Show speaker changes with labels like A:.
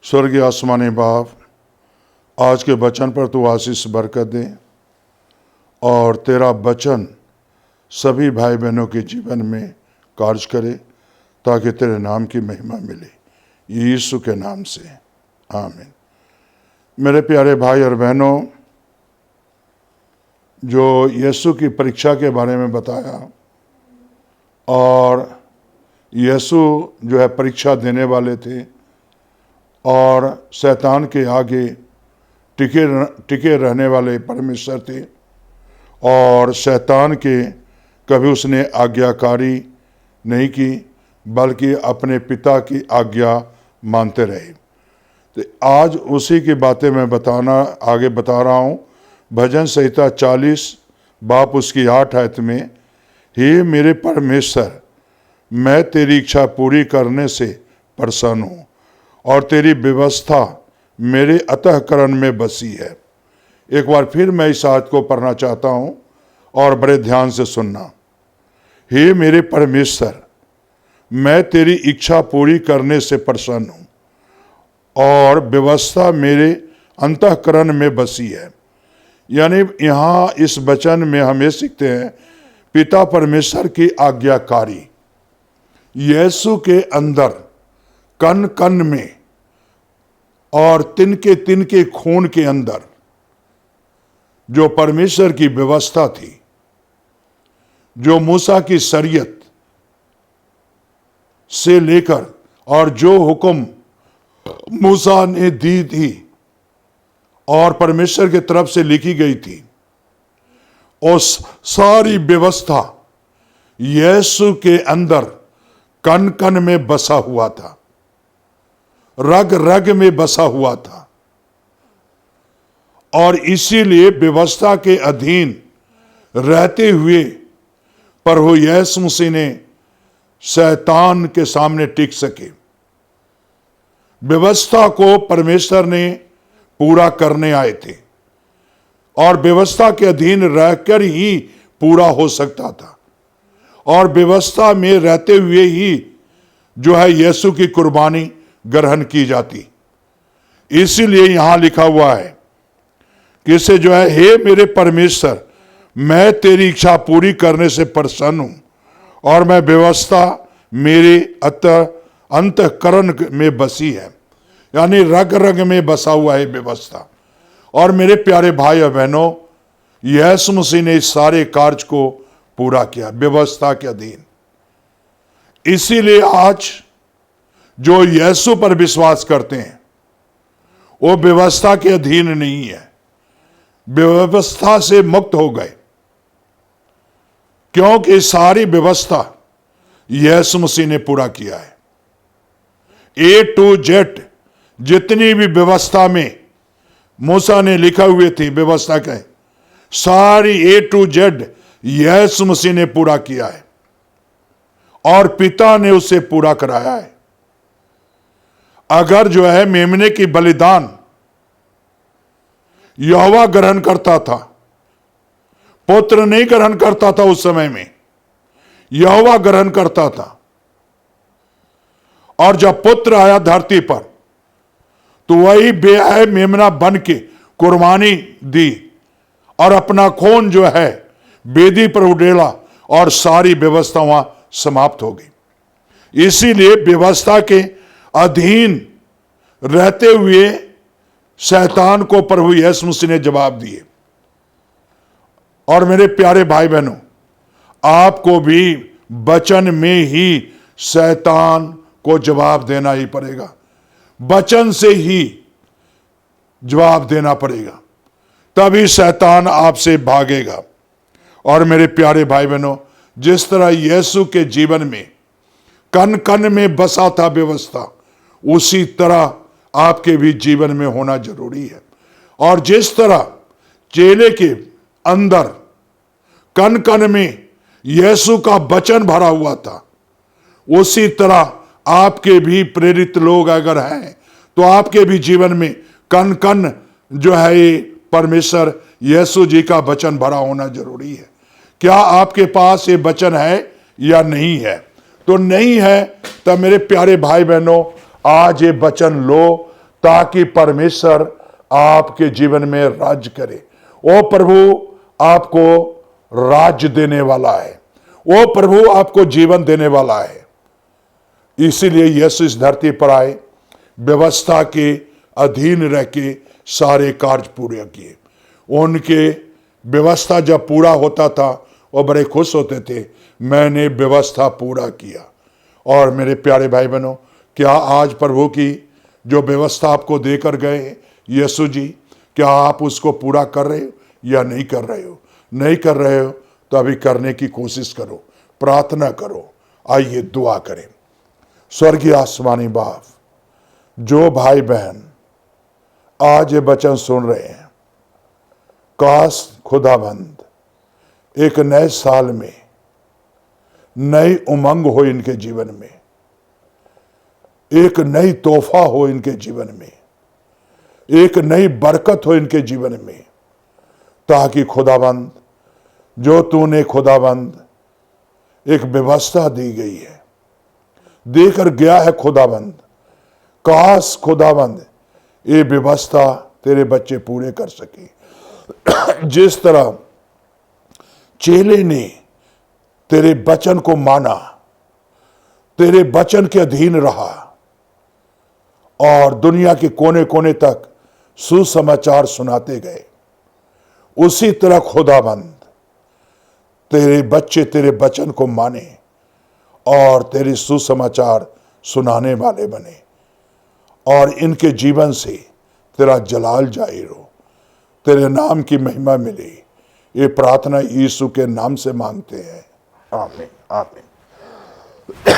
A: स्वर्गीय आसमानी बाप, आज के वचन पर तू आशीष बरकत दे और तेरा वचन सभी भाई बहनों के जीवन में कार्य करे ताकि तेरे नाम की महिमा मिले, यीशु के नाम से आमीन। मेरे प्यारे भाई और बहनों, जो यीशु की परीक्षा के बारे में बताया, और यीशु जो है परीक्षा देने वाले थे और शैतान के आगे टिके रहने वाले परमेश्वर थे, और शैतान के कभी उसने आज्ञाकारी नहीं की बल्कि अपने पिता की आज्ञा मानते रहे। तो आज उसी की बातें मैं आगे बता रहा हूँ। भजन संहिता 40 बाप उसकी 8 आयत में, हे मेरे परमेश्वर, मैं तेरी इच्छा पूरी करने से प्रसन्न हूँ और तेरी व्यवस्था मेरे अंतःकरण में बसी है। एक बार फिर मैं इस आयत को पढ़ना चाहता हूँ और बड़े ध्यान से सुनना। हे मेरे परमेश्वर, मैं तेरी इच्छा पूरी करने से प्रसन्न हूँ और व्यवस्था मेरे अंतःकरण में बसी है। यानी यहाँ इस वचन में हमें सीखते हैं पिता परमेश्वर की आज्ञाकारी। यीशु के अंदर कण कण में और तिनके तिनके खून के अंदर जो परमेश्वर की व्यवस्था थी, जो मूसा की शरीयत से लेकर और जो हुक्म मूसा ने दी थी और परमेश्वर की तरफ से लिखी गई थी, उस सारी व्यवस्था यीशु के अंदर कण कण में बसा हुआ था, रग रग में बसा हुआ था। और इसीलिए व्यवस्था के अधीन रहते हुए प्रभु यीशु मसीह ने शैतान के सामने टिक सके। व्यवस्था को परमेश्वर ने पूरा करने आए थे और व्यवस्था के अधीन रहकर ही पूरा हो सकता था, और व्यवस्था में रहते हुए ही जो है यीशु की कुर्बानी ग्रहण की जाती। इसीलिए यहां लिखा हुआ है कि इसे जो है, हे मेरे परमेश्वर, मैं तेरी इच्छा पूरी करने से प्रसन्न हूं और मैं व्यवस्था मेरे अंतःकरण में बसी है। यानी रग रग में बसा हुआ है व्यवस्था। और मेरे प्यारे भाई और बहनों, यीशु मसीह ने इस सारे कार्य को पूरा किया व्यवस्था के अधीन। इसीलिए आज जो यीशु पर विश्वास करते हैं वो व्यवस्था के अधीन नहीं है, व्यवस्था से मुक्त हो गए, क्योंकि सारी व्यवस्था यीशु मसीह ने पूरा किया है। A to Z जितनी भी व्यवस्था में मूसा ने लिखा हुए थी व्यवस्था के, सारी A to Z यीशु मसीह ने पूरा किया है और पिता ने उसे पूरा कराया है। अगर जो है मेमने की बलिदान यहोवा ग्रहण करता था, पुत्र नहीं ग्रहण करता था, उस समय में यहोवा ग्रहण करता था। और जब पुत्र आया धरती पर तो वही बेहया मेमना बन के कुर्बानी दी और अपना खून जो है वेदी पर उड़ेला और सारी व्यवस्था वहां समाप्त हो गई। इसीलिए व्यवस्था के अधीन रहते हुए शैतान को प्रभु यीशु मसीह ने जवाब दिए। और मेरे प्यारे भाई बहनों, आपको भी वचन में ही शैतान को जवाब देना ही पड़ेगा, वचन से ही जवाब देना पड़ेगा, तभी शैतान आपसे भागेगा। और मेरे प्यारे भाई बहनों, जिस तरह यीशु के जीवन में कण कण में बसा था व्यवस्था, उसी तरह आपके भी जीवन में होना जरूरी है। और जिस तरह चेले के अंदर कण कण में यीशु का वचन भरा हुआ था, उसी तरह आपके भी प्रेरित लोग अगर हैं तो आपके भी जीवन में कण कण जो है ये परमेश्वर यीशु जी का वचन भरा होना जरूरी है। क्या आपके पास ये वचन है या नहीं है? तो नहीं है, तब मेरे प्यारे भाई बहनों, आज ये वचन लो ताकि परमेश्वर आपके जीवन में राज्य करे। ओ प्रभु आपको राज्य देने वाला है, ओ प्रभु आपको जीवन देने वाला है। इसीलिए यीशु इस धरती पर आए, व्यवस्था के अधीन रह के सारे कार्य पूरे किए। उनके व्यवस्था जब पूरा होता था वो बड़े खुश होते थे, मैंने व्यवस्था पूरा किया। और मेरे प्यारे भाई बहनों, क्या आज प्रभु की जो व्यवस्था आपको देकर गए यीशु जी, क्या आप उसको पूरा कर रहे हो या नहीं कर रहे हो? नहीं कर रहे हो तो अभी करने की कोशिश करो, प्रार्थना करो। आइए दुआ करें। स्वर्गीय आसमानी बाप, जो भाई बहन आज ये वचन सुन रहे हैं, काश खुदाबंद एक नए साल में नई उमंग हो इनके जीवन में, एक नई तोहफा हो इनके जीवन में, एक नई बरकत हो इनके जीवन में, ताकि खुदाबंद जो तूने खुदाबंद एक व्यवस्था दी गई है, देकर गया है खुदाबंद, काश खुदाबंद ये व्यवस्था तेरे बच्चे पूरे कर सके। जिस तरह चेले ने तेरे वचन को माना, तेरे वचन के अधीन रहा और दुनिया के कोने कोने तक सुसमाचार सुनाते गए, उसी तरह खुदाबंद तेरे बच्चे तेरे वचन को माने और तेरे सुसमाचार सुनाने वाले बने और इनके जीवन से तेरा जलाल जाहिर हो, तेरे नाम की महिमा मिले। ये प्रार्थना यीशु के नाम से मांगते हैं, आमीन आमीन।